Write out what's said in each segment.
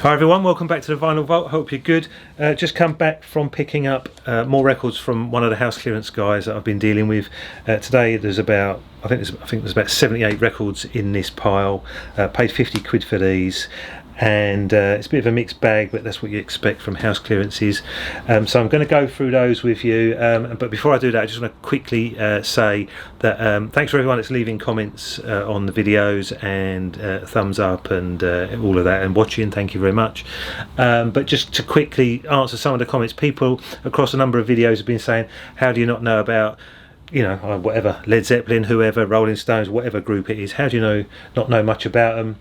Hi everyone, welcome back to the Vinyl Vault. Hope you're good. Just come back from picking up more records from one of the house clearance guys that I've been dealing with. Today there's about, I think there's about 78 records in this pile. Paid 50 quid for these, and it's a bit of a mixed bag, but that's what you expect from house clearances. So I'm going to go through those with you, but before I do that I just want to quickly say that thanks for everyone that's leaving comments on the videos and thumbs up and all of that, and watching. Thank you very much. But just to quickly answer some of the comments, people across a number of videos have been saying, how do you not know about, you know, whatever, Led Zeppelin, whoever, Rolling Stones, whatever group it is, how do you not know much about them?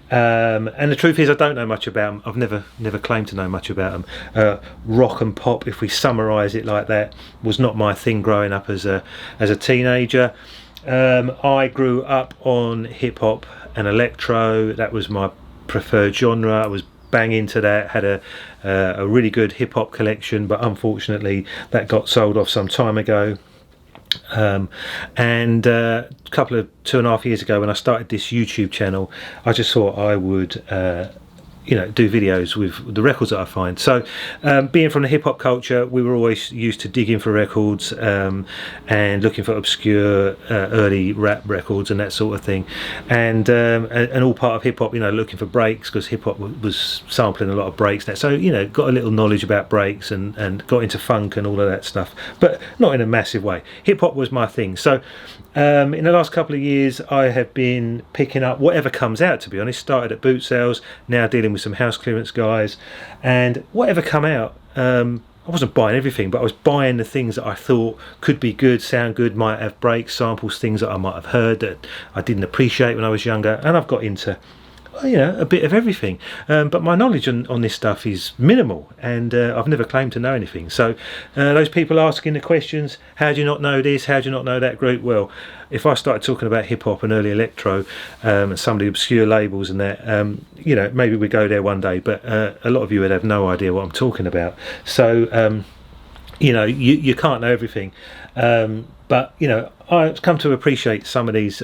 And the truth is, I don't know much about them. I've never claimed to know much about them. Rock and pop, if we summarise it like that, was not my thing growing up as a teenager. I grew up on hip hop and electro. That was my preferred genre. I was bang into that. Had a really good hip hop collection, but unfortunately that got sold off some time ago. And a couple of 2.5 years ago, when I started this YouTube channel, I just thought I would do videos with the records that I find. So being from the hip-hop culture, we were always used to digging for records and looking for obscure early rap records and that sort of thing, and all part of hip-hop, looking for breaks, because hip-hop was sampling a lot of breaks. So got a little knowledge about breaks and got into funk and all of that stuff, but not in a massive way. Hip-hop was my thing. So in the last couple of years I have been picking up whatever comes out, to be honest. Started at boot sales, now dealing with some house clearance guys, and whatever come out, I wasn't buying everything, but I was buying the things that I thought could be good, sound good, might have breaks, samples, things that I might have heard that I didn't appreciate when I was younger, and I've got into a bit of everything, but my knowledge on this stuff is minimal, and I've never claimed to know anything. So those people asking the questions, how do you not know this, how do you not know that group? Well, if I started talking about hip hop and early electro and some of the obscure labels and that, maybe we go there one day, but a lot of you would have no idea what I'm talking about. So you can't know everything, but I've come to appreciate some of these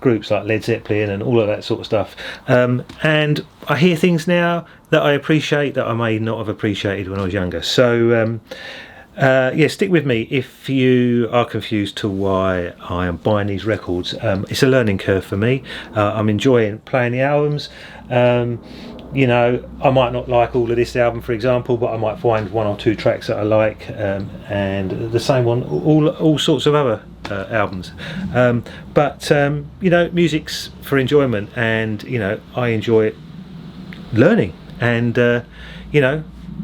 groups like Led Zeppelin and all of that sort of stuff, and I hear things now that I appreciate that I may not have appreciated when I was younger. So stick with me if you are confused to why I am buying these records. It's a learning curve for me. I'm enjoying playing the albums. I might not like all of this album, for example, but I might find one or two tracks that I like, and the same on all sorts of other albums. But music's for enjoyment, and I enjoy learning. And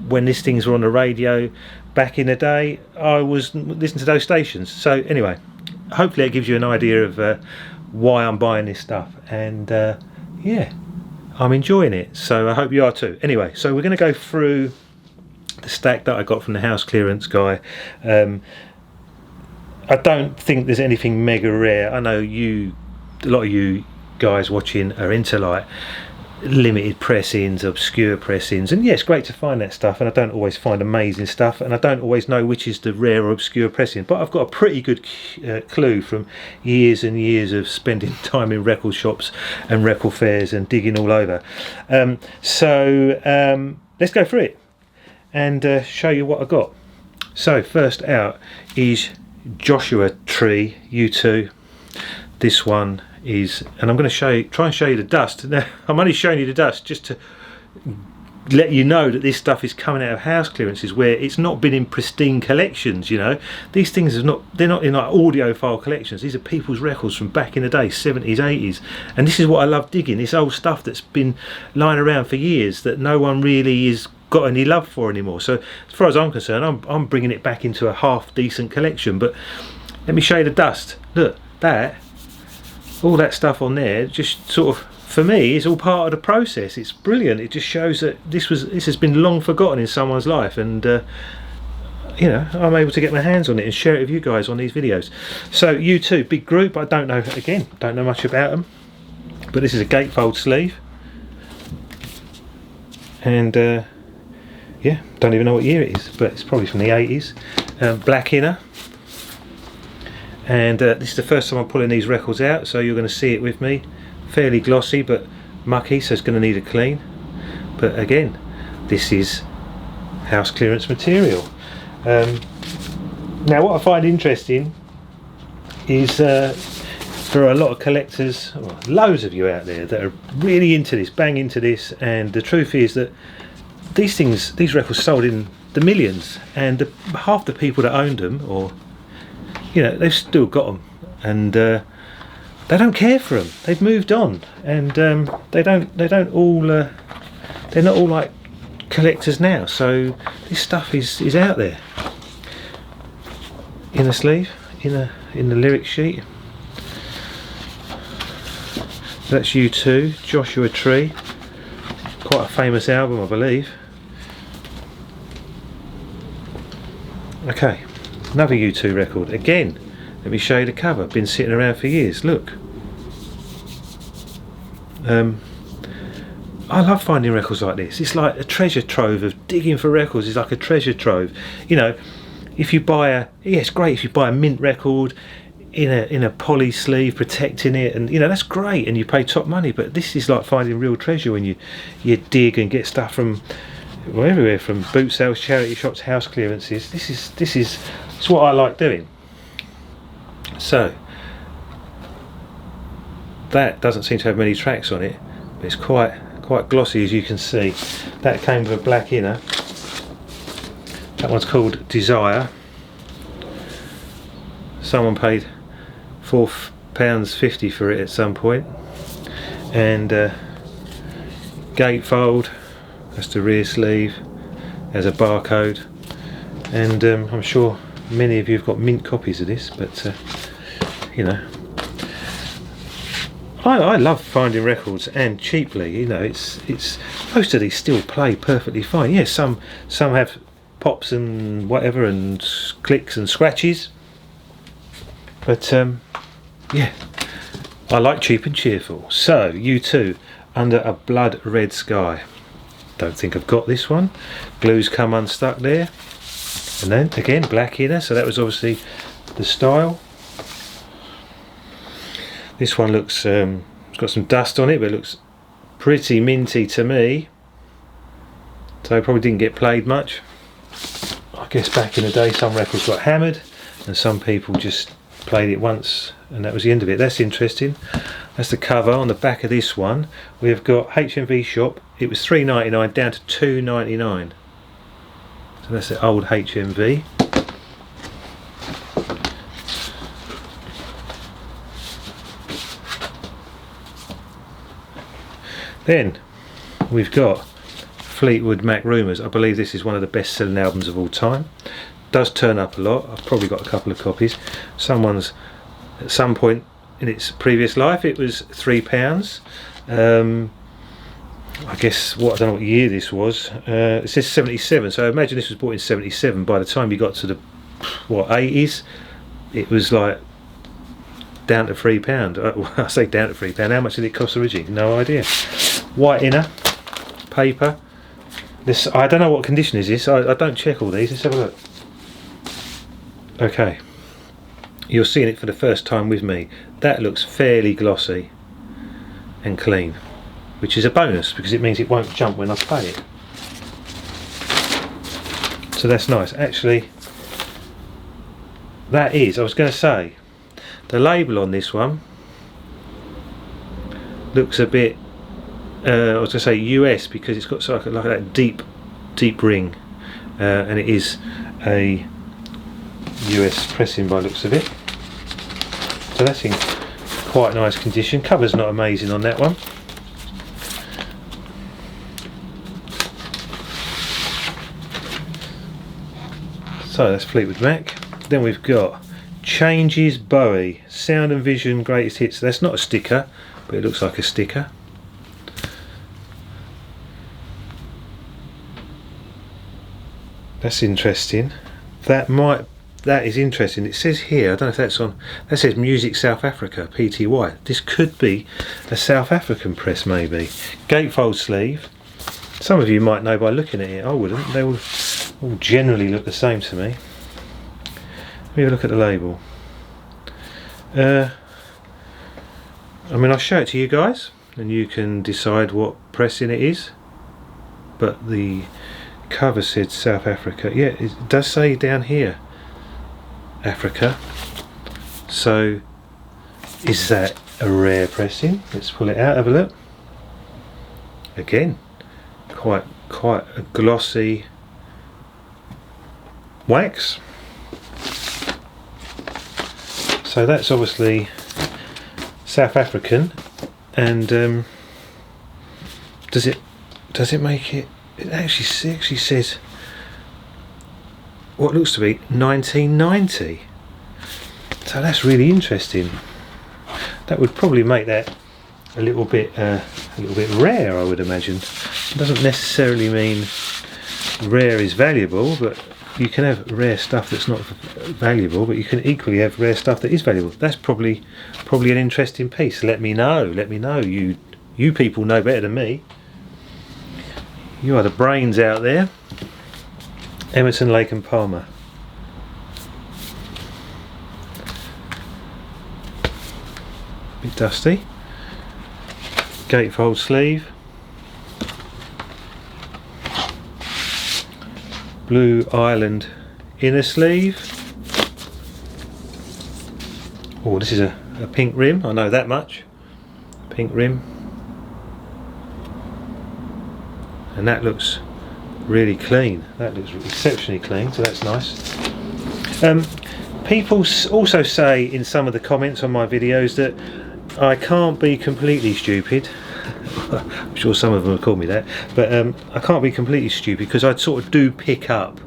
when these things were on the radio back in the day, I was listening to those stations. So anyway, hopefully it gives you an idea of why I'm buying this stuff, and I'm enjoying it, so I hope you are too. Anyway, so we're going to go through the stack that I got from the house clearance guy. I don't think there's anything mega rare. I know a lot of you guys watching are into like limited pressings, obscure pressings, and it's great to find that stuff, and I don't always find amazing stuff, and I don't always know which is the rare or obscure pressing, but I've got a pretty good clue from years and years of spending time in record shops and record fairs and digging all over. So let's go through it and show you what I got. So first out is Joshua Tree U2. This one is, and I'm going to try and show you the dust. Now I'm only showing you the dust just to let you know that this stuff is coming out of house clearances where it's not been in pristine collections. These things they're not in like audiophile collections. These are people's records from back in the day, 70s, 80s, and this is what I love digging, this old stuff that's been lying around for years that no one really is got any love for anymore. So as far as I'm concerned, I'm bringing it back into a half decent collection. But let me show you the dust. Look, all that stuff on there, just sort of, for me, is all part of the process. It's brilliant. It just shows that this has been long forgotten in someone's life, and I'm able to get my hands on it and share it with you guys on these videos. So U2, big group. I don't know much about them, but this is a gatefold sleeve, and don't even know what year it is, but it's probably from the 80s. Black inner. And this is the first time I'm pulling these records out, so you're going to see it with me. Fairly glossy but mucky, so it's going to need a clean. but again, this is house clearance material. Now what I find interesting is there are a lot of collectors, well, loads of you out there, that are really into this, bang into this, and the truth is that these records sold in the millions, and half the people that owned them, or they've still got them, and they don't care for them. They've moved on, and they don't all they're not all like collectors now. So this stuff is out there. Inner sleeve, in the lyric sheet. That's U2, Joshua Tree. Quite a famous album, I believe. Okay, another U2 record. Again, let me show you the cover. Been sitting around for years. Look. I love finding records like this. It's like a treasure trove of digging for records. It's like a treasure trove. If you buy it's great if you buy a mint record in a poly sleeve protecting it, and that's great, and you pay top money. But this is like finding real treasure when you dig and get stuff from everywhere, from boot sales, charity shops, house clearances. It's what I like doing. So that doesn't seem to have many tracks on it, but it's quite glossy, as you can see. That came with a black inner. That one's called Desire. Someone paid £4.50 for it at some point. And gatefold, that's the rear sleeve. There's a barcode, and I'm sure many of you have got mint copies of this, but I love finding records, and cheaply. It's most of these still play perfectly fine. Yeah, some have pops and whatever, and clicks and scratches, but yeah, I like cheap and cheerful. So U2, Under a Blood Red Sky. Don't think I've got this one. Glue's come unstuck there, and then again black inner, so that was obviously the style. This one looks it's got some dust on it, but it looks pretty minty to me, so it probably didn't get played much. I guess back in the day some records got hammered, and some people just played it once and that was the end of it. That's interesting. That's the cover. On the back of this one we've got HMV shop. It was $3.99 down to $2.99, so that's the old HMV. Then we've got Fleetwood Mac Rumours. I believe this is one of the best selling albums of all time. Does turn up a lot. I've probably got a couple of copies. Someone's, at some point in its previous life, it was £3. I guess, I don't know what year this was. It says 77, so I imagine this was bought in 77. By the time you got to the 80s, it was like down to £3. I say down to £3. How much did it cost originally? No idea. White inner, paper. This, I don't know what condition is this. I don't check all these. Let's have a look. Okay, you're seeing it for the first time with me. That looks fairly glossy and clean, which is a bonus because it means it won't jump when I play it. So that's nice. Actually, that is, I was going to say, the label on this one looks a bit, I was going to say US, because it's got sort of like that deep ring, and it is a US pressing by the looks of it. So that's in quite nice condition. Cover's not amazing on that one. So that's Fleetwood Mac. Then we've got Changes Bowie, Sound and Vision Greatest Hits. That's not a sticker, but it looks like a sticker. That's interesting. That is interesting. It says here, I don't know if that's on, that says Music South Africa, PTY. This could be a South African press maybe. Gatefold sleeve. Some of you might know by looking at it. I wouldn't. They all generally look the same to me. Let me have a look at the label. I mean, I'll show it to you guys and you can decide what pressing it is. but the cover said South Africa. Yeah, it does say down here Africa. So is that a rare pressing? Let's pull it out, have a look. Again, quite a glossy wax. So that's obviously South African. And does it make it? It actually says what looks to be 1990. So that's really interesting. That would probably make that a little bit rare, I would imagine. It doesn't necessarily mean rare is valuable, but you can have rare stuff that's not valuable, but you can equally have rare stuff that is valuable. That's probably an interesting piece. Let me know. You people know better than me. You are the brains out there. Emerson, Lake and Palmer. Bit dusty. Gatefold sleeve. Blue Island inner sleeve. Oh, this is a pink rim, I know that much. Pink rim. And that looks really clean. That looks exceptionally clean, so that's nice. People also say in some of the comments on my videos that I can't be completely stupid. I'm sure some of them have called me that, but I can't be completely stupid because I'd sort of do pick up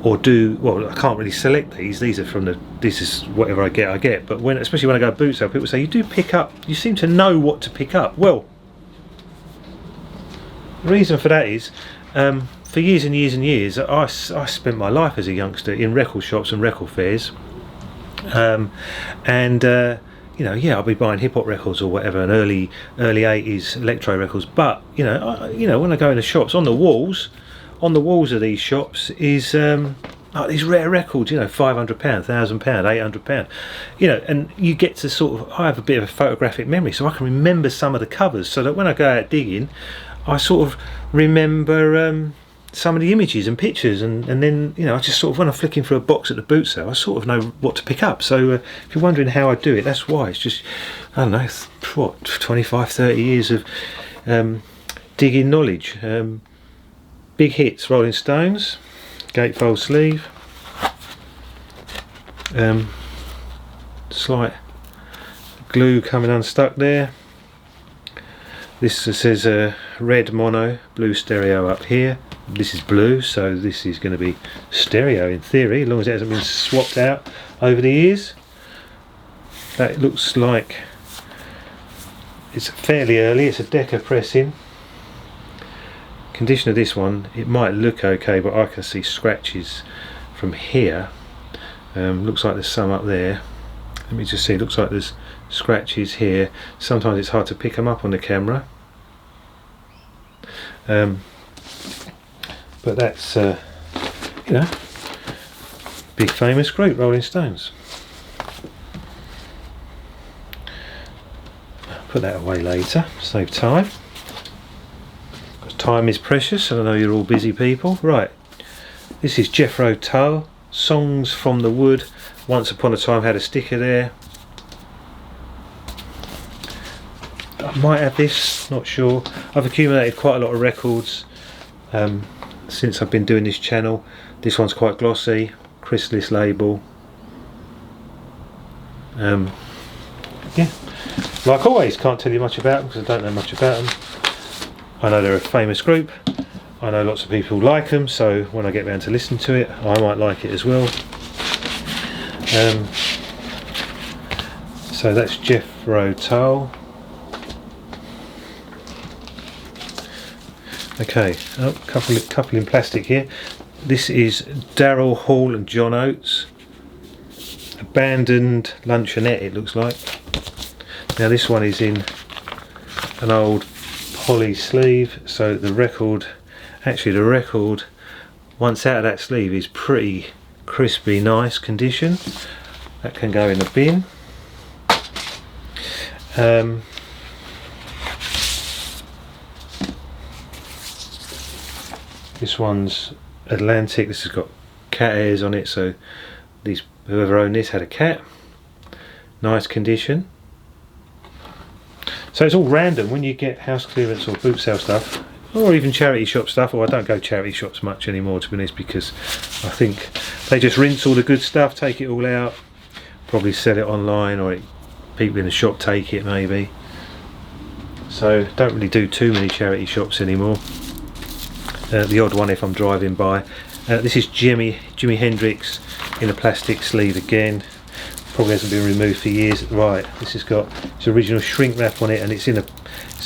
or do, well, I can't really select these are from this is whatever I get, but especially when I go boot sale, people say you do pick up, you seem to know what to pick up. Well, the reason for that is for years and years and years I spent my life as a youngster in record shops and record fairs, you know, yeah, I'll be buying hip hop records or whatever, and early 80s electro records. But you know, when I go in the shops, on the walls of these shops is like these rare records. You know, £500, £1,000, £800. You know, and you get to sort of. I have a bit of a photographic memory, so I can remember some of the covers. So that when I go out digging, I sort of remember some of the images and pictures, and then, you know, I just sort of, when I'm flicking through a box at the boot sale, I sort of know what to pick up. So if you're wondering how I do it, that's why. It's just, I don't know, what, 25, 30 years of digging knowledge. Big hits, Rolling Stones, gatefold sleeve, slight glue coming unstuck there. This says red mono, blue stereo up here. This is blue, so this is going to be stereo in theory, as long as it hasn't been swapped out over the years. That looks like it's fairly early, it's a Decca pressing. Condition of this one, it might look okay, but I can see scratches from here. Looks like there's some up there. Let me just see, it looks like there's scratches here. Sometimes it's hard to pick them up on the camera. But that's, you know, big famous group, Rolling Stones. Put that away later, save time. Because time is precious, and I know you're all busy people. Right, this is Jethro Tull, Songs from the Wood. Once Upon a Time had a sticker there. I might have this, not sure. I've accumulated quite a lot of records since I've been doing this channel. This one's quite glossy, Chrysalis label. Yeah, like always, can't tell you much about them because I don't know much about them. I know they're a famous group. I know lots of people like them, so when I get round to listen to it, I might like it as well. So that's Jethro Tull. Okay, oh, couple in plastic here. This is Daryl Hall and John Oates. Abandoned Luncheonette, it looks like. Now this one is in an old poly sleeve, so the record, once out of that sleeve, is pretty crispy, nice condition. That can go in the bin. This one's Atlantic. This has got cat hairs on it, so whoever owned this had a cat. Nice condition. So it's all random when you get house clearance or boot sale stuff, or even charity shop stuff. Or I don't go charity shops much anymore, to be honest, because I think they just rinse all the good stuff, take it all out, probably sell it online, or people in the shop take it maybe. So don't really do too many charity shops anymore. The odd one if I'm driving by. This is Jimi Hendrix in a plastic sleeve again. Probably hasn't been removed for years. Right, this has got its original shrink wrap on it, and it's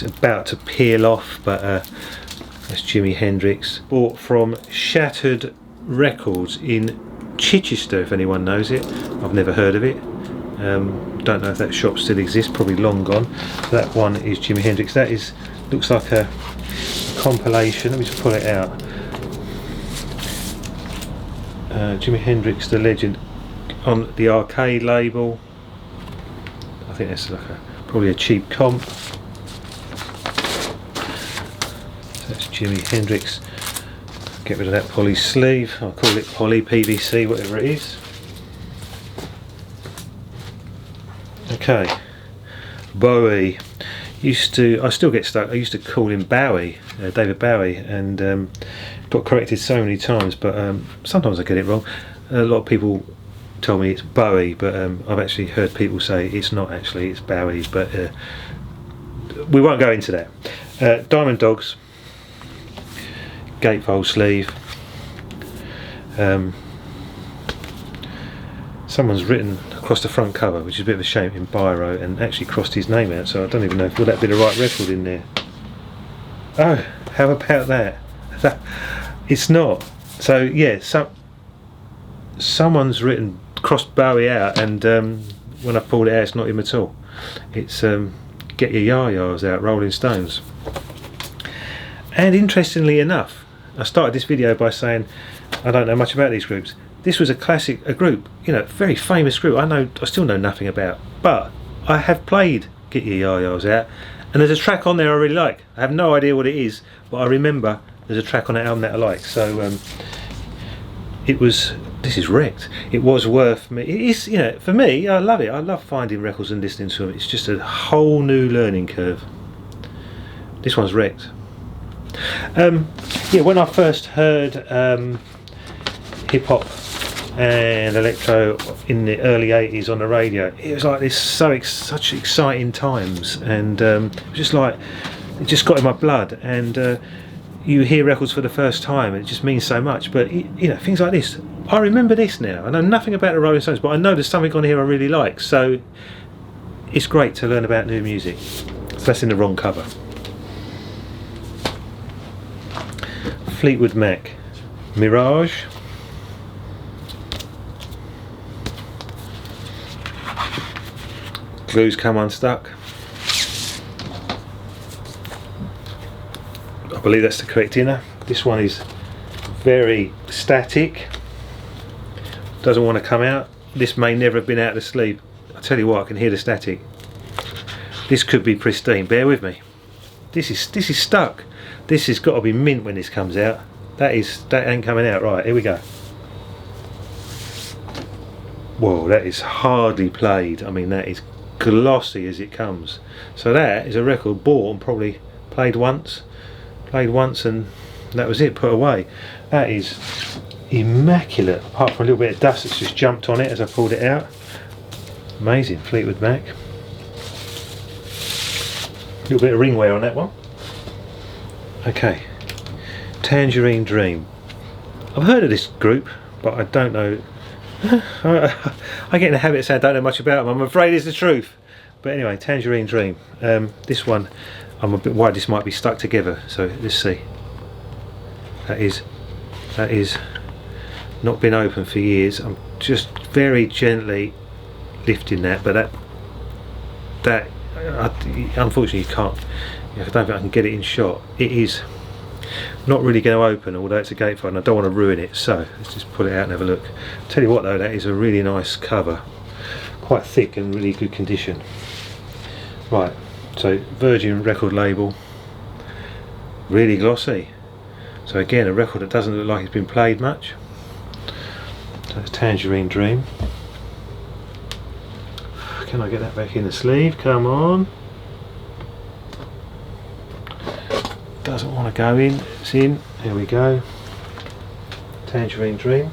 about to peel off, but that's Jimi Hendrix. Bought from Shattered Records in Chichester, if anyone knows it. I've never heard of it. Don't know if that shop still exists, probably long gone. That one is Jimi Hendrix. That looks like a compilation. Let me just pull it out. Jimi Hendrix, the legend, on the Arcade label. I think that's like probably a cheap comp. So that's Jimi Hendrix. Get rid of that poly sleeve. I'll call it poly, PVC, whatever it is. Okay, Bowie. I still get stuck. I used to call him Bowie, David Bowie, and got corrected so many times, but sometimes I get it wrong. A lot of people tell me it's Bowie, but I've actually heard people say it's not actually, it's Bowie, but we won't go into that. Diamond Dogs, gatefold sleeve. Someone's written across the front cover, which is a bit of a shame, in biro, and actually crossed his name out, so I don't even know if would that be the right record in there. Oh, how about that? It's not. So yeah, someone's crossed Bowie out, and when I pulled it out, it's not him at all. It's Get Your Yah-Yahs Out, Rolling Stones. And interestingly enough, I started this video by saying I don't know much about these groups. This was a group, you know, very famous group. I still know nothing about, but I have played Get Your Yah-Yahs Out, and there's a track on there I really like. I have no idea what it is, but I remember there's a track on that album that I like. So this is Wrecked. It was worth me. It is, you know, for me, I love it. I love finding records and listening to them. It's just a whole new learning curve. This one's Wrecked. Yeah, when I first heard hip hop and electro in the early 80s on the radio, it was like this, such exciting times, and just like it just got in my blood. And you hear records for the first time, it just means so much. But you know, things like this, I remember this now. I know nothing about the Rolling Stones, but I know there's something on here I really like, so it's great to learn about new music. So that's in the wrong cover. Fleetwood Mac, Mirage. Glues come unstuck. I believe that's the correct inner. This one is very static, doesn't want to come out. This may never have been out of the sleeve. I tell you what, I can hear the static. This could be pristine, bear with me. This is stuck. This has got to be mint when this comes out. That ain't coming out. Right, here we go. Whoa, that is hardly played. I mean, that is glossy as it comes. So that is a record bought and probably played once, and that was it, put away. That is immaculate, apart from a little bit of dust that's just jumped on it as I pulled it out. Amazing. Fleetwood Mac. A little bit of ring wear on that one. Okay, Tangerine Dream. I've heard of this group, but I don't know. I get in the habit of saying I don't know much about them. I'm afraid it's the truth. But anyway, Tangerine Dream. This one, I'm a bit worried this might be stuck together. So let's see. That is not been open for years. I'm just very gently lifting that, but unfortunately you can't. I don't think I can get it in shot. It is not really going to open, although it's a gatefold, and I don't want to ruin it, so let's just pull it out and have a look. Tell you what though, that is a really nice cover, quite thick and really good condition. Right, so Virgin record label, really glossy. So again, a record that doesn't look like it's been played much. So it's Tangerine Dream. Can I get that back in the sleeve? Come on. Doesn't want to go in. It's in. Here we go. Tangerine Dream.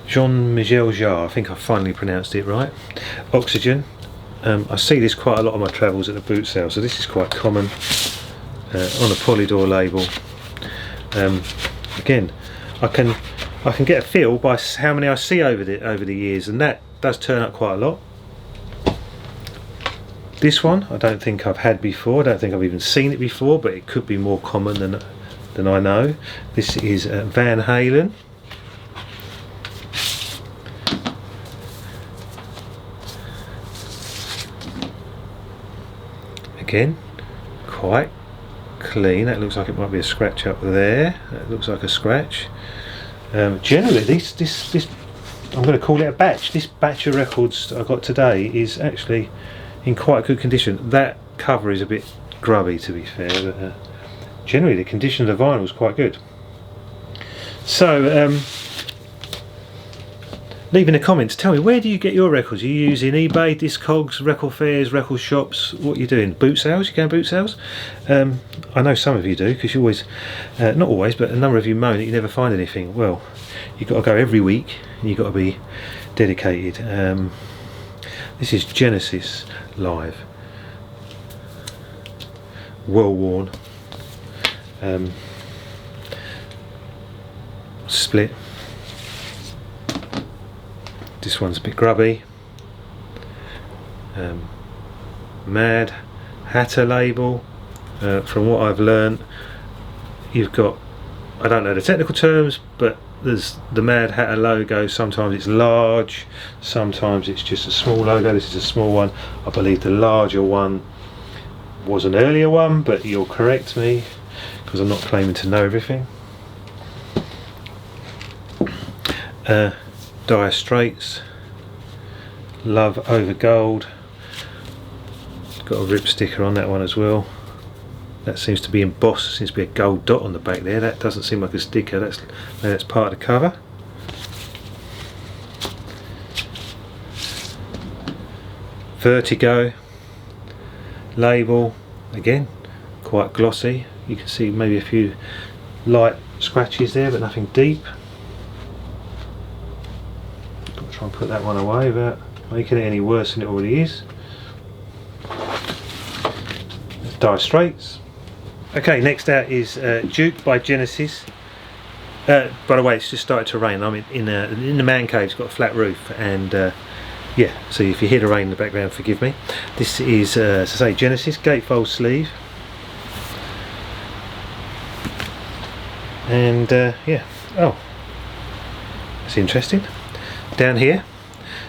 Jean-Michel Jarre, I think I finally pronounced it right. Oxygen. I see this quite a lot on my travels at the boot sale, so this is quite common on a Polydor label. Again, I can get a feel by how many I see over the years, and that does turn up quite a lot. This one I don't think I've had before. I don't think I've even seen it before, but it could be more common than I know. This is Van Halen. Again, quite clean. That looks like it might be a scratch up there. That looks like a scratch. Generally, this I'm going to call it a batch. This batch of records that I got today is actually in quite good condition. That cover is a bit grubby, to be fair, but generally the condition of the vinyl is quite good. So leave in the comments, tell me, where do you get your records? Are you using eBay, Discogs, record fairs, record shops? What are you doing? Boot sales? You going boot sales? I know some of you do, because you always, not always, but a number of you moan that you never find anything. Well, you've got to go every week, and you've got to be dedicated. This is Genesis live. Well worn. Split. This one's a bit grubby. Mad Hatter label. From what I've learned, you've got, I don't know the technical terms, but there's the Mad Hatter logo. Sometimes it's large, sometimes it's just a small logo. This is a small one. I believe the larger one was an earlier one, but you'll correct me because I'm not claiming to know everything. Dire Straits, Love Over Gold. Got a rip sticker on that one as well. That seems to be embossed. Seems to be a gold dot on the back there. That doesn't seem like a sticker. That's part of the cover. Vertigo label, again quite glossy. You can see maybe a few light scratches there, but nothing deep. Got to try and put that one away without making it any worse than it already is. Dire Straits. Okay, next out is Duke by Genesis. By the way, it's just started to rain. I'm in the man cave. It's got a flat roof, and yeah, so if you hear the rain in the background, forgive me. This is, as I say, Genesis gatefold sleeve, and yeah. Oh, that's interesting. Down here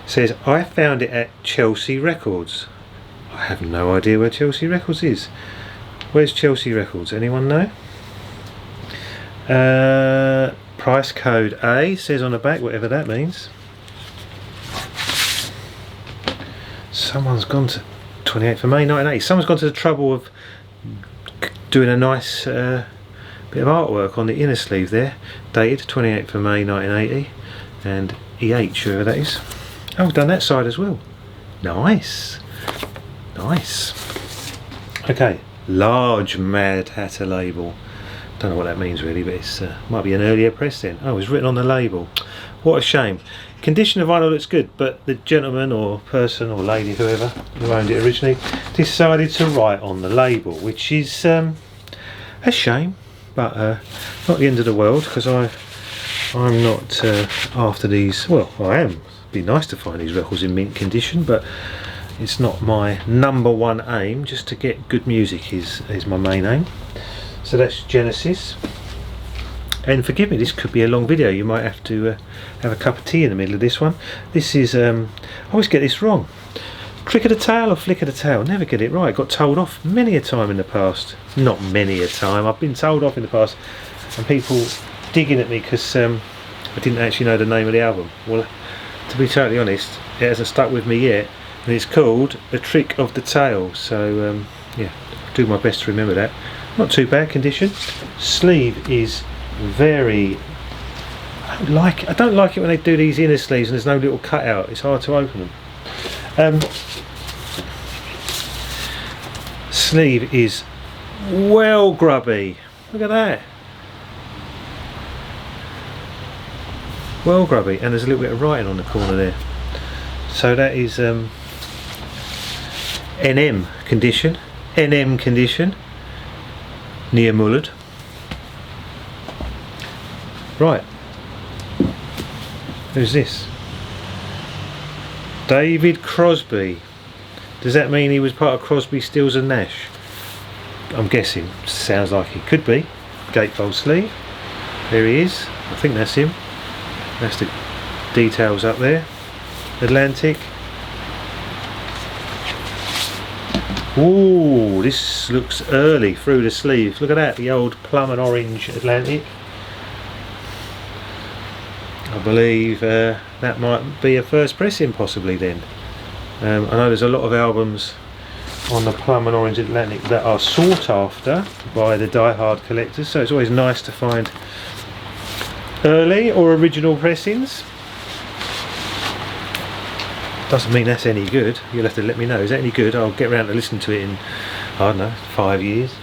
it says, I found it at Chelsea Records. I have no idea where Chelsea Records is. Where's Chelsea Records? Anyone know? Price code A says on the back, whatever that means. Someone's gone to 28th of May 1980. Someone's gone to the trouble of doing a nice bit of artwork on the inner sleeve there, dated 28th of May 1980, and EH, whoever that is. Oh, done that side as well. Nice, nice. Okay. Large Mad Hatter label. Don't know what that means really, but it's might be an earlier press then. Oh, it's written on the label. What a shame. Condition of vinyl looks good, but the gentleman or person or lady, whoever who owned it originally, decided to write on the label, which is a shame, but not the end of the world, because I'm not after these. Well, I am. It'd be nice to find these records in mint condition, but it's not my number one aim. Just to get good music is my main aim. So that's Genesis. And forgive me, this could be a long video. You might have to have a cup of tea in the middle of this one. This is, I always get this wrong. Trick of the tail or flick of the tail? Never get it right. Got told off many a time in the past. Not many a time. I've been told off in the past, and people digging at me because I didn't actually know the name of the album. Well, to be totally honest, it hasn't stuck with me yet. And it's called A Trick of the Tail, so yeah, I'll do my best to remember that. not too bad condition. Sleeve is very, I don't like it when they do these inner sleeves and there's no little cutout. It's hard to open them. Sleeve is well grubby. Look at that. Well grubby, and there's a little bit of writing on the corner there. So that is NM condition. NM condition. Near mullered. Right. Who's this? David Crosby. Does that mean he was part of Crosby, Stills and Nash? I'm guessing. Sounds like he could be. Gatefold sleeve. There he is. I think that's him. That's the details up there. Atlantic. Ooh, this looks early through the sleeve. Look at that, the old plum and orange Atlantic. I believe that might be a first pressing possibly then. I know there's a lot of albums on the plum and orange Atlantic that are sought after by the die-hard collectors, so it's always nice to find early or original pressings. Doesn't mean that's any good. You'll have to let me know. Is that any good? I'll get around to listen to it in, I don't know, 5 years.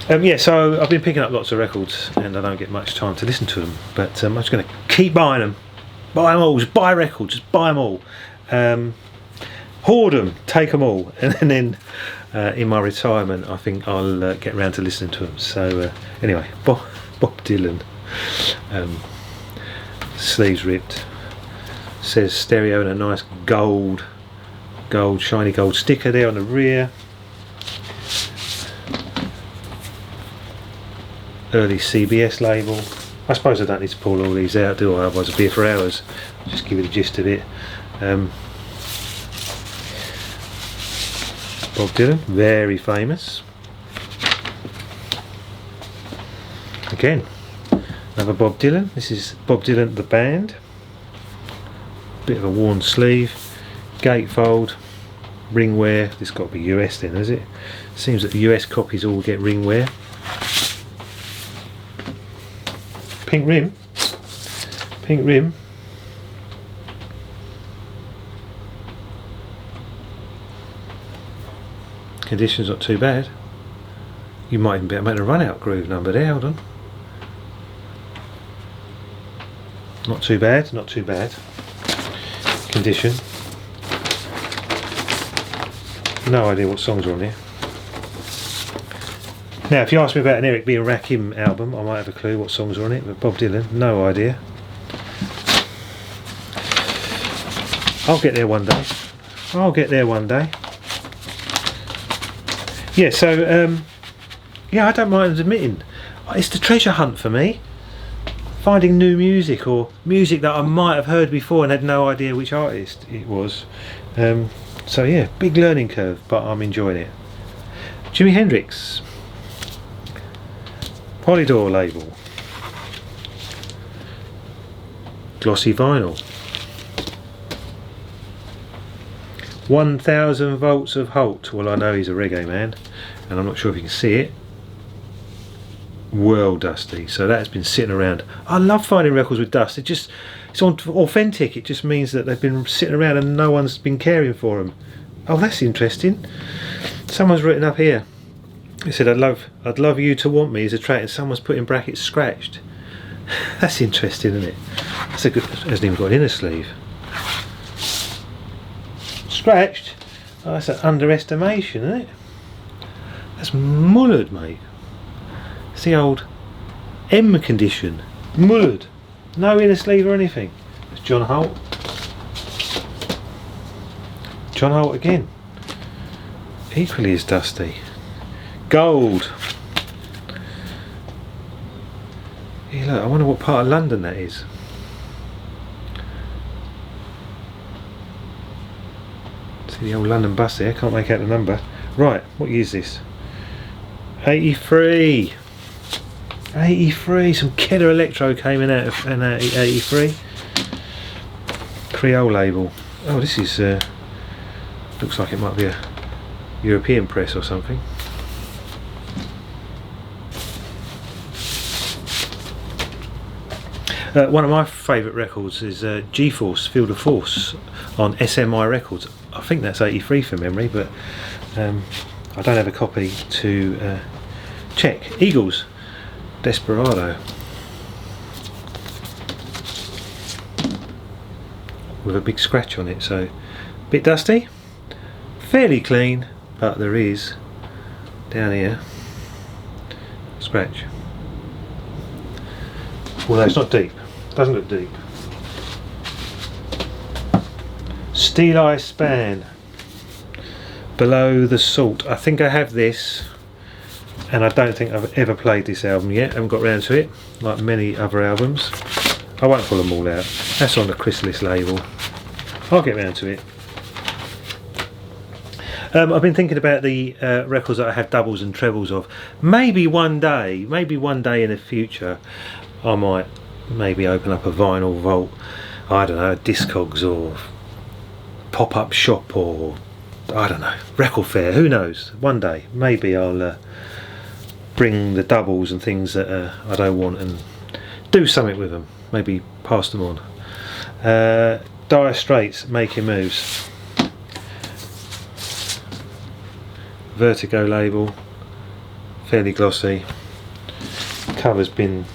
Yeah, so I've been picking up lots of records and I don't get much time to listen to them, but I'm just going to keep buying them. Buy them all, just buy records, just buy them all. Hoard them, take them all, and then in my retirement I think I'll get around to listening to them. So anyway, Bob Dylan. Sleeves ripped. Says stereo and a nice gold shiny gold sticker there on the rear. Early CBS label. I suppose I don't need to pull all these out, do I? Otherwise I'll be here for hours. I'll just give you the gist of it. Bob Dylan, very famous. Again, another Bob Dylan. This is Bob Dylan the band. Bit of a worn sleeve, gatefold, ring wear. This got to be US then, has it? Seems that the US copies all get ring wear. Pink rim. Pink rim. Condition's not too bad. You might even be able to make a run out groove number there, hold on. Not too bad, not too bad. Condition. No idea what songs are on here. Now if you ask me about an Eric B and Rakim album I might have a clue what songs are on it, but Bob Dylan, no idea. I'll get there one day. I'll get there one day. Yeah, so yeah, I don't mind admitting it's the treasure hunt for me. Finding new music or music that I might have heard before and had no idea which artist it was. So yeah, big learning curve, but I'm enjoying it. Jimi Hendrix. Polydor label. Glossy vinyl. 1000 volts of Holt. Well, I know he's a reggae man and I'm not sure if you can see it. Well dusty, so that's been sitting around. I love finding records with dust. It's authentic. It just means that they've been sitting around and no one's been caring for them. Oh, that's interesting. Someone's written up here. He said, I'd love you to want me as a track, and someone's put in brackets scratched. That's interesting, isn't it? That's a good. Hasn't even got an inner sleeve. Scratched? Oh, that's an underestimation, isn't it? That's mullered, mate. It's the old M condition. Mullered. No inner sleeve or anything. It's John Holt. John Holt again. Equally as dusty. Gold. Yeah, look, I wonder what part of London that is. See the old London bus there, can't make out the number. Right, what year is this? 83. 83, some killer electro came in out of 83. Creole label. Oh, this is looks like it might be a European press or something. One of my favourite records is G-Force, Field of Force on SMI Records. I think that's 83 from memory, but I don't have a copy to check. Eagles, Desperado, with a big scratch on it, so a bit dusty, fairly clean, but there is down here scratch. Well, it's not deep, doesn't look deep. Steel Eye Span, Below the Salt. I think I have this, and I don't think I've ever played this album yet. I haven't got round to it, like many other albums. I won't pull them all out. That's on the Chrysalis label. I'll get round to it. I've been thinking about the records that I have doubles and trebles of. Maybe one day in the future, I might maybe open up a vinyl vault. I don't know, Discogs or pop-up shop, or I don't know, record fair. Who knows? One day, maybe I'll bring the doubles and things that I don't want and do something with them. Maybe pass them on. Dire Straits, Making Moves. Vertigo label, fairly glossy. Cover's been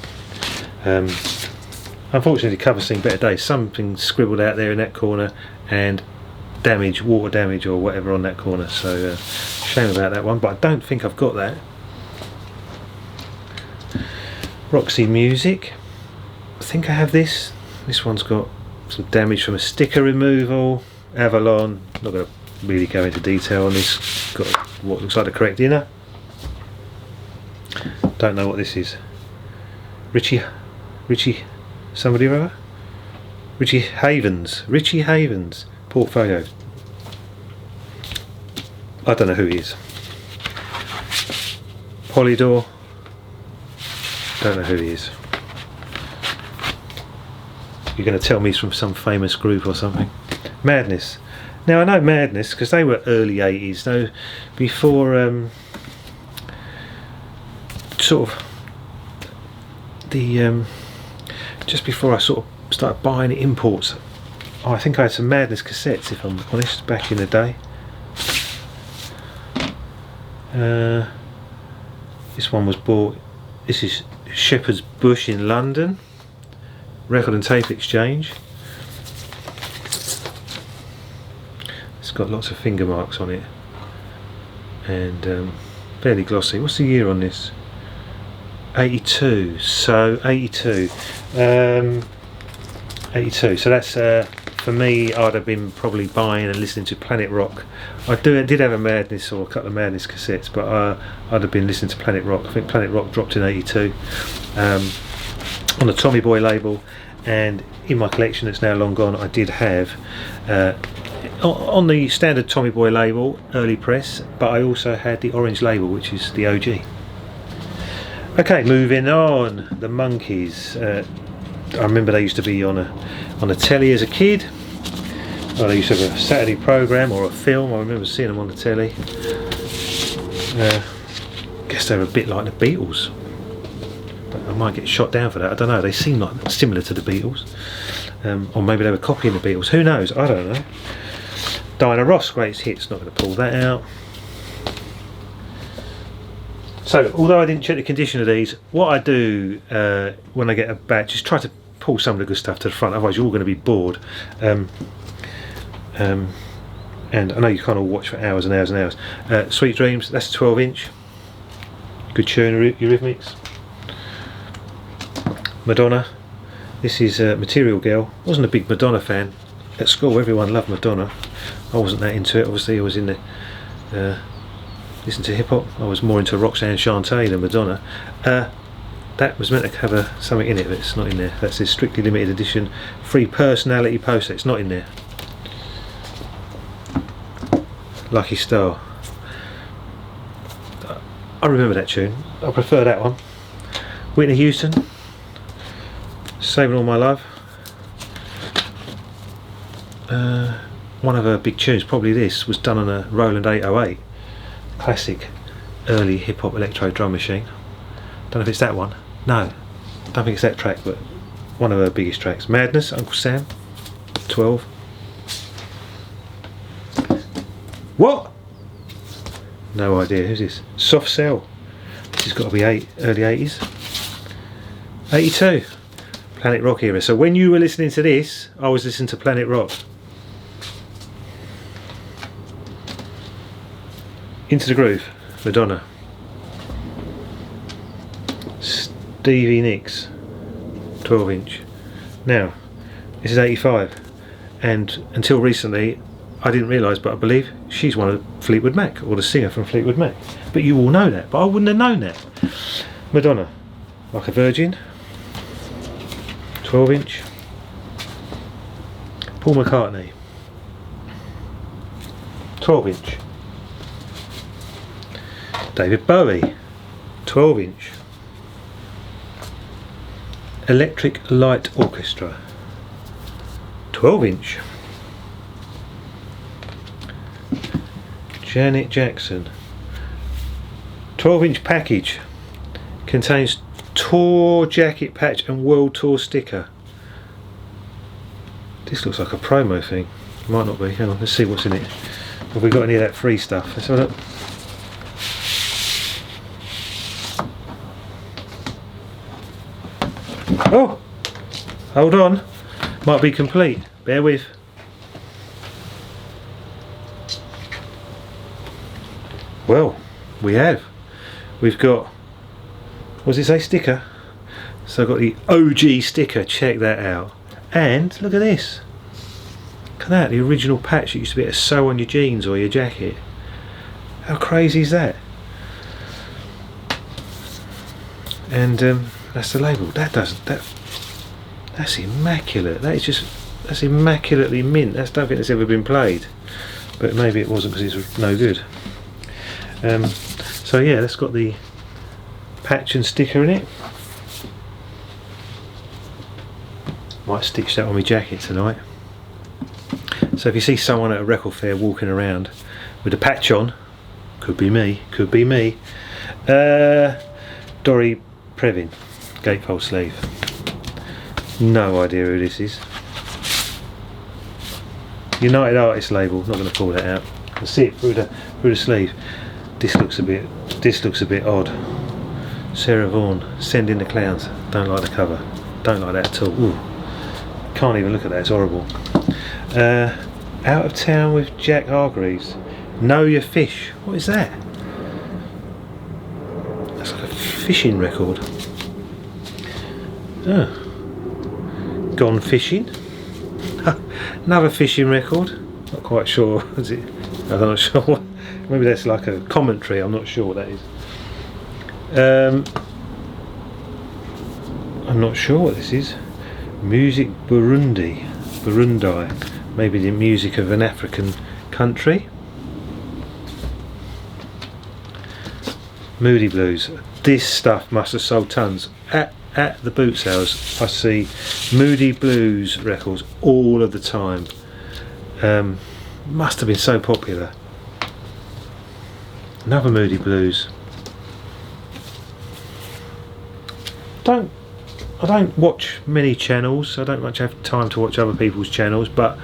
unfortunately the cover's seen better days. Something scribbled out there in that corner, and damage, water damage or whatever on that corner, so shame about that one, but I don't think I've got that. Roxy Music, I think I have this. This one's got some damage from a sticker removal. Avalon, not going to really go into detail on this. Got what looks like the correct inner. Don't know what this is. Richie somebody or other? Richie Havens portfolio. I don't know who he is. Polydor, don't know who he is. You're going to tell me he's from some famous group or something. Madness. Now I know Madness because they were early 80s, though, before sort of the just before I sort of started buying imports. Oh, I think I had some Madness cassettes, if I'm honest, back in the day. This one was bought. This is Shepherd's Bush in London. Record and Tape Exchange. It's got lots of finger marks on it, and fairly glossy. What's the year on this? 82. So 82. 82. So that's for me. I'd have been probably buying and listening to Planet Rock. I did have a Madness or a couple of Madness cassettes, but I'd have been listening to Planet Rock. I think Planet Rock dropped in 82 on the Tommy Boy label, and in my collection that's now long gone, I did have on the standard Tommy Boy label, early press, but I also had the orange label, which is the OG. Okay, moving on. The Monkees. I remember they used to be on a telly as a kid. Well, they used to have a Saturday programme or a film. I remember seeing them on the telly. Guess they were a bit like the Beatles. But I might get shot down for that. I don't know. They seem like similar to the Beatles, or maybe they were copying the Beatles. Who knows? I don't know. Diana Ross, Greatest Hits. Not going to pull that out. So, although I didn't check the condition of these, what I do when I get a batch is try to pull some of the good stuff to the front, otherwise you're all going to be bored. And I know you can't all watch for hours and hours and hours. Sweet Dreams, that's a 12-inch. Good tune, Eurythmics. Madonna, this is Material Girl. I wasn't a big Madonna fan. At school everyone loved Madonna. I wasn't that into it. Obviously I was in the listen to hip hop. I was more into Roxanne Shante than Madonna. That was meant to have something in it, but it's not in there. That's a strictly limited edition free personality poster. It's not in there. Lucky Star. I remember that tune. I prefer that one. Whitney Houston, Saving All My Love. One of her big tunes, probably this, was done on a Roland 808. Classic early hip-hop electro drum machine. Don't know if it's that one. No, don't think it's that track, but one of her biggest tracks. Madness, Uncle Sam, 12. What? No idea. Who's this? Soft Cell. This has got to be early 80s. 82. Planet Rock era. So when you were listening to this, I was listening to Planet Rock. Into the Groove, Madonna. Stevie Nicks, 12 inch. Now, this is 85, and until recently I didn't realise, but I believe she's one of Fleetwood Mac, or the singer from Fleetwood Mac. But you all know that, but I wouldn't have known that. Madonna, Like a Virgin, 12 inch. Paul McCartney, 12 inch. David Bowie, 12 inch. Electric Light Orchestra, 12 inch. Janet Jackson, 12 inch package, contains tour jacket patch and world tour sticker. This looks like a promo thing. Might not be. Hang on, let's see what's in it. Have we got any of that free stuff? Let's have a look. Oh, hold on, might be complete, bear with. Well, we've got, what does it say, sticker? So I've got the OG sticker, check that out. And look at this, look at that, the original patch that used to be able to sew on your jeans or your jacket. How crazy is that? And that's the label. That's immaculate. That's immaculately mint. I don't think that's ever been played, but maybe it wasn't because it's no good. So yeah, that's got the patch and sticker in it. Might stitch that on my jacket tonight. So if you see someone at a record fair walking around with a patch on, could be me. Dory Previn, gatefold sleeve. No idea who this is. United Artists label. Not going to pull that out. I can see it through the sleeve. This looks a bit odd. Sarah Vaughan, Send in the Clowns. Don't like the cover. Don't like that at all. Ooh. Can't even look at that. It's horrible. Out of Town with Jack Hargreaves. Know Your Fish. What is that? That's like a fishing record. Oh. Gone Fishing. Another fishing record. Not quite sure. Is it? I'm not sure. Maybe that's like a commentary. I'm not sure what that is. I'm not sure what this is. Music Burundi. Maybe the music of an African country. Moody Blues. This stuff must have sold tons. At the boot sales I see Moody Blues records all of the time. Must have been so popular. Another Moody Blues. I don't watch many channels. I don't much have time to watch other people's channels, but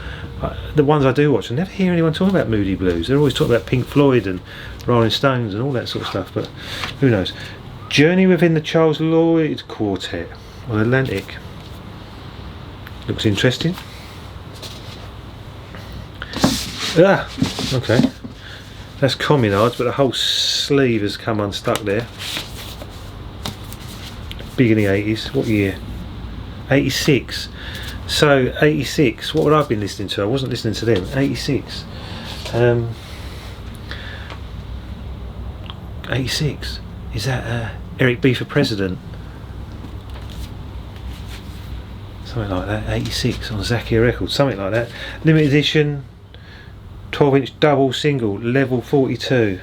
the ones I do watch, I never hear anyone talking about Moody Blues. They're always talking about Pink Floyd and Rolling Stones and all that sort of stuff, but who knows. Journey Within the Charles Lloyd Quartet on Atlantic. Looks interesting. Okay. That's Communards, but the whole sleeve has come unstuck there. Big in the 80s. What year? 86. So 86. What would I have been listening to? I wasn't listening to them. 86. 86. Is that Eric B for President? Something like that. 86 on Zakia Records. Something like that. Limited edition. 12-inch double single. Level 42.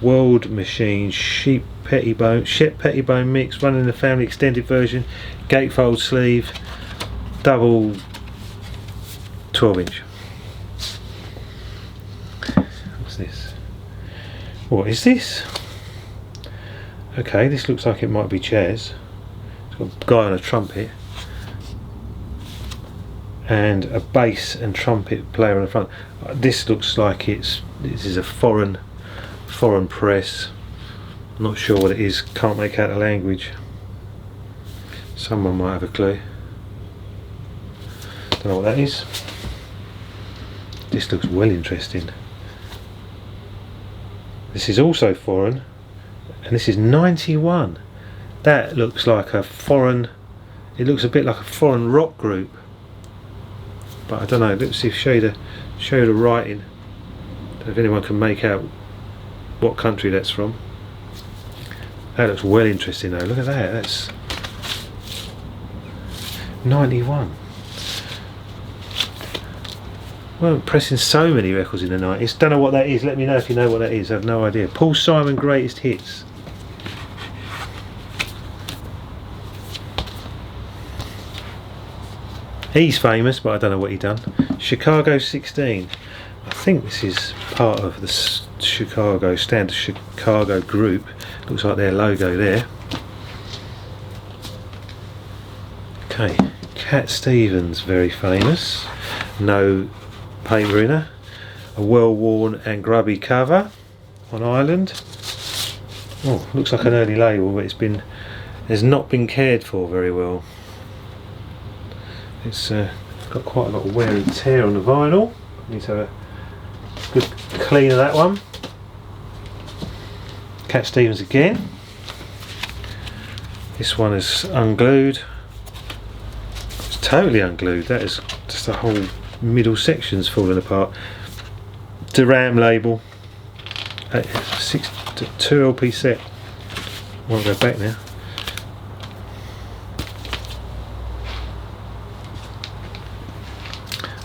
World Machine. Shep Pettibone mix. Running in the Family extended version. Gatefold sleeve. Double 12-inch. What's this? What is this? Okay, this looks like it might be Chaz. It's got a guy on a trumpet. and a bass and trumpet player on the front. This looks like this is a foreign press. I'm not sure what it is, can't make out the language. Someone might have a clue. Don't know what that is. This looks well interesting. This is also foreign, and this is 91. That looks like a foreign, it looks a bit like a foreign rock group, but I don't know. Let's see if show you the writing. Don't know if anyone can make out what country that's from. That looks well interesting though. Look at that. That's 91. Weren't pressing so many records in the 90s. Don't know what that is. Let me know if you know what that is. I have no idea. Paul Simon Greatest Hits. He's famous, but I don't know what he done. Chicago 16. I think this is part of the standard Chicago group. Looks like their logo there. Okay, Cat Stevens, very famous. No paper in her. A well-worn and grubby cover on Ireland. Oh, looks like an early label, but has not been cared for very well. It's got quite a lot of wear and tear on the vinyl. Need to have a good clean of that one. Cat Stevens again. This one is unglued. It's totally unglued. That is just the whole middle section's falling apart. Duran label. 2 LP set. Won't go back now.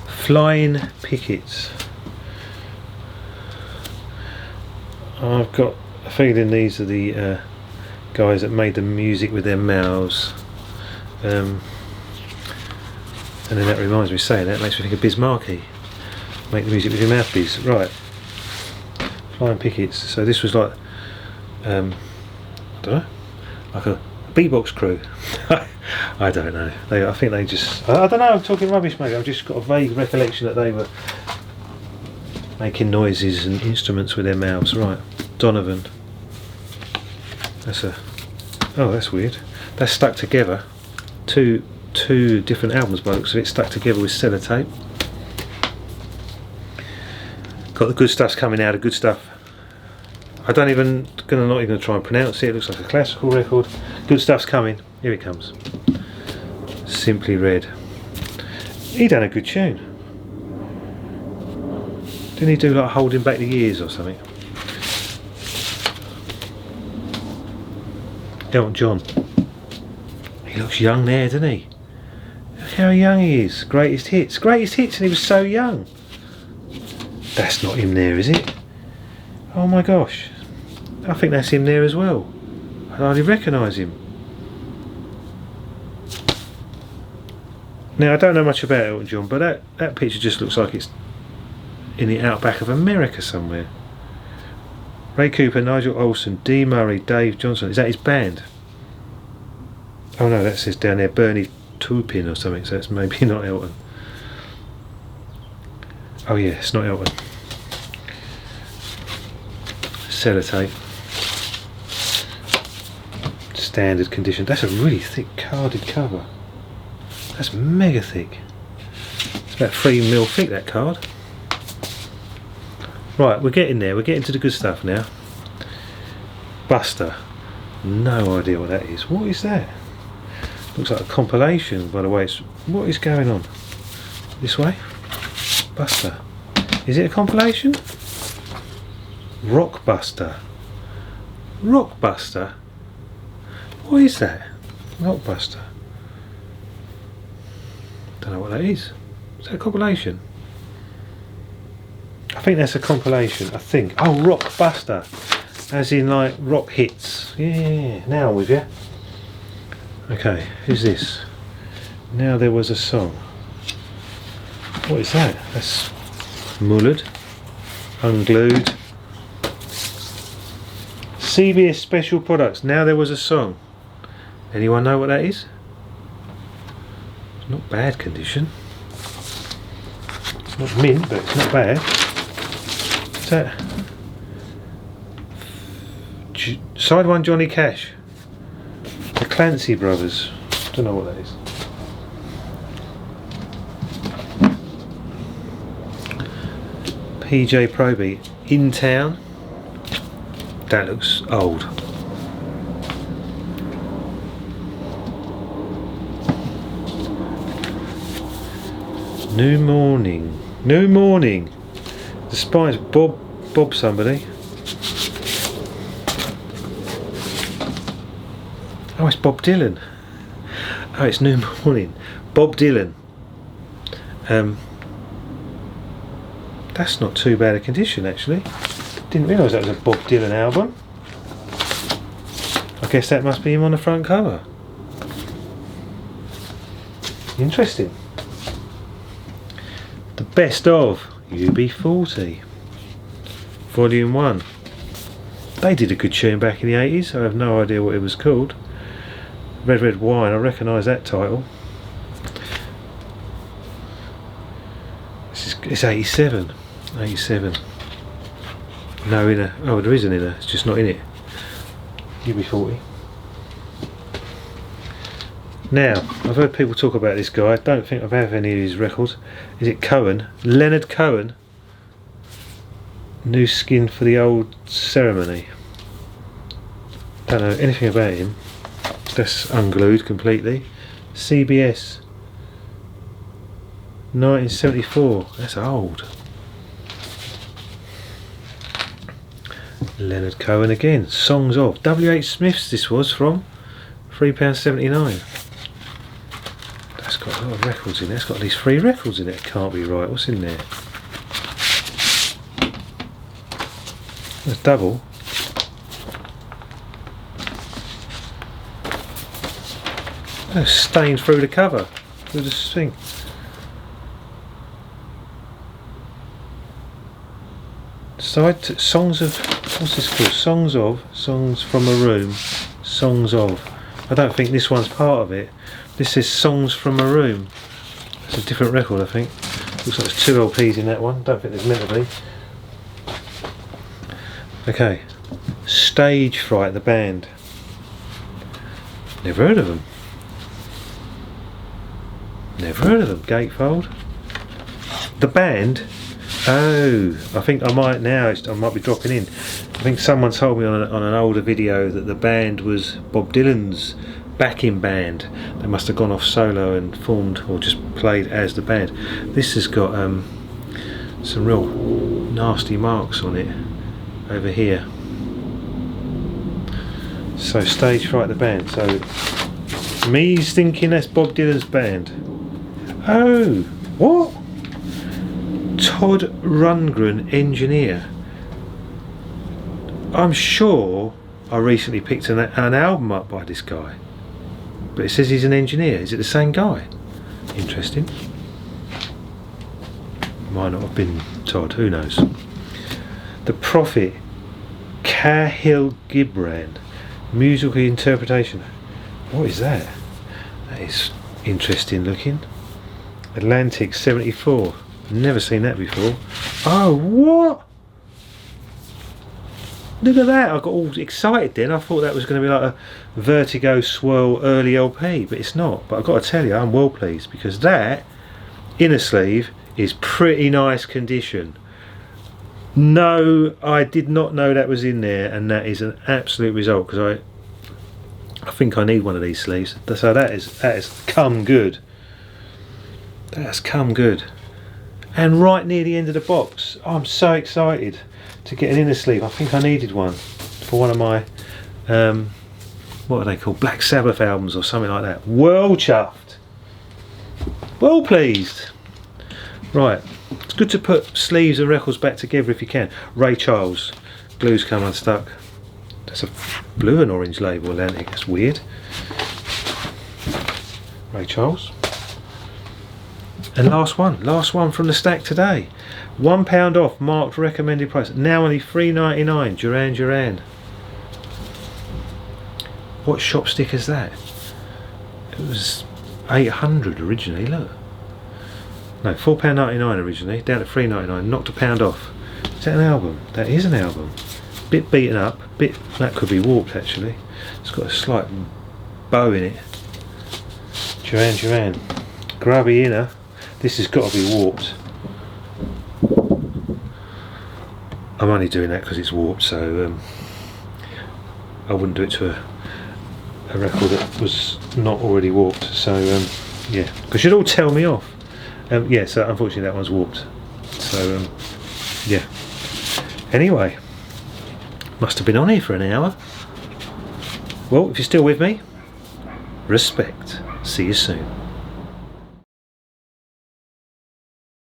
Flying Pickets. I've got a feeling these are the guys that made the music with their mouths. And then that reminds me, saying that makes me think of Bismarcky. Make the music with your mouthpiece. Right. Flying Pickets. So this was like, I don't know, like a beatbox crew. I don't know. I think they just, I don't know, I'm talking rubbish, mate. I've just got a vague recollection that they were making noises and instruments with their mouths. Right. Donovan. That's weird. That's stuck together. Two different albums by the looks of it, stuck together with sellotape. Got the good stuff's coming out, the good stuff. Not even gonna try and pronounce it. It looks like a classical record. Good stuff's coming. Here it comes. Simply Red. He done a good tune. Didn't he do like Holding Back the Years or something? Elton John. He looks young there, doesn't he? Look how young he is. Greatest Hits. Greatest Hits, and he was so young. That's not him there, is it? Oh my gosh. I think that's him there as well. I hardly recognise him. Now I don't know much about Elton John, but that picture just looks like it's in the outback of America somewhere. Ray Cooper, Nigel Olsson, Dee Murray, Dave Johnson. Is that his band? Oh no, that says down there Bernie Taupin or something, so it's maybe not Elton. Oh yeah, it's not Elton. Sellotape. Standard condition. That's a really thick carded cover. That's mega thick. It's about 3mm thick, that card. Right, we're getting there. We're getting to the good stuff now. Buster. No idea what that is. What is that? Looks like a compilation, by the way. What is going on? This way? Buster. Is it a compilation? Rockbuster. Rockbuster? What is that? Rockbuster. Don't know what that is. Is that a compilation? I think that's a compilation. I think. Oh, Rockbuster. As in like rock hits. Yeah, now I'm with you. Okay, who's this? Now There Was a Song. What is that? That's mullered, unglued. CBS Special Products. Now There Was a Song. Anyone know what that is? It's not bad condition. It's not mint, but it's not bad. What's that? Side 1 Johnny Cash. The Clancy Brothers. Don't know what that is. PJ Proby. In Town. That looks old. New Morning. New Morning. The Spice. Bob somebody. Oh, it's Bob Dylan. Oh, it's New Morning. Bob Dylan. That's not too bad a condition, actually. Didn't realise that was a Bob Dylan album. I guess that must be him on the front cover. Interesting. The Best of UB40. Volume 1. They did a good tune back in the 80s. I have no idea what it was called. Red Wine, I recognise that title. It's 87. 87. No inner. Oh, there is an inner. It's just not in it. UB40. Now, I've heard people talk about this guy. I don't think I've had any of his records. Is it Cohen? Leonard Cohen. New Skin for the Old Ceremony. Don't know anything about him. That's unglued completely. CBS. 1974. That's old. Leonard Cohen again. Songs of. W.H. Smith's this was from. £3.79. That's got a lot of records in there. It's got at least 3 records in it. It can't be right. What's in there? There's double. Oh, stained through the cover. Through this thing. Songs of, what's this called? Songs from a Room, Songs of. I don't think this one's part of it. This is Songs from a Room. It's a different record, I think. Looks like there's 2 LPs in that one. Don't think there's meant to be. Okay. Stage Fright, the band. Never heard of them. Never heard of them. Gatefold. The band. Oh, I think I might now. I might be dropping in. I think someone told me on an older video that the band was Bob Dylan's backing band. They must have gone off solo and formed or just played as the band. This has got some real nasty marks on it over here. So Stage Fright the band. So me's thinking that's Bob Dylan's band. Oh, what? Todd Rundgren, engineer. I'm sure I recently picked an album up by this guy, but it says he's an engineer. Is it the same guy? Interesting. Might not have been Todd, who knows. The Prophet, Cahill Gibran, musical interpretation. What is that? That is interesting looking. Atlantic 74. Never seen that before. Oh, what? Look at that. I got all excited then. I thought that was going to be like a Vertigo Swirl early LP, but it's not. But I've got to tell you, I'm well pleased, because that inner sleeve is pretty nice condition. No, I did not know that was in there, and that is an absolute result, because I think I need one of these sleeves. So that has come good. That's come good. And right near the end of the box, I'm so excited to get an inner sleeve. I think I needed one for one of my what are they called, Black Sabbath albums or something like that. Well chuffed, well pleased. Right, it's good to put sleeves and records back together if you can. Ray Charles, Glues Come Unstuck. That's a blue and orange label, Atlantic. That's weird. Ray Charles. And last one from the stack today. £1 off, marked recommended price. Now only $3.99. Duran Duran. What shop stick is that? It was 800 originally. Look, No, £4.99 originally, down to £3.99, knocked a pound off. Is that an album? That is an album. Bit beaten up, that could be warped actually. It's got a slight bow in it. Duran Duran. Grubby inner. This has got to be warped. I'm only doing that because it's warped, so I wouldn't do it to a record that was not already warped. So yeah, because you'd all tell me off. Yeah, so unfortunately that one's warped. So yeah. Anyway, must have been on here for an hour. Well, if you're still with me, respect. See you soon.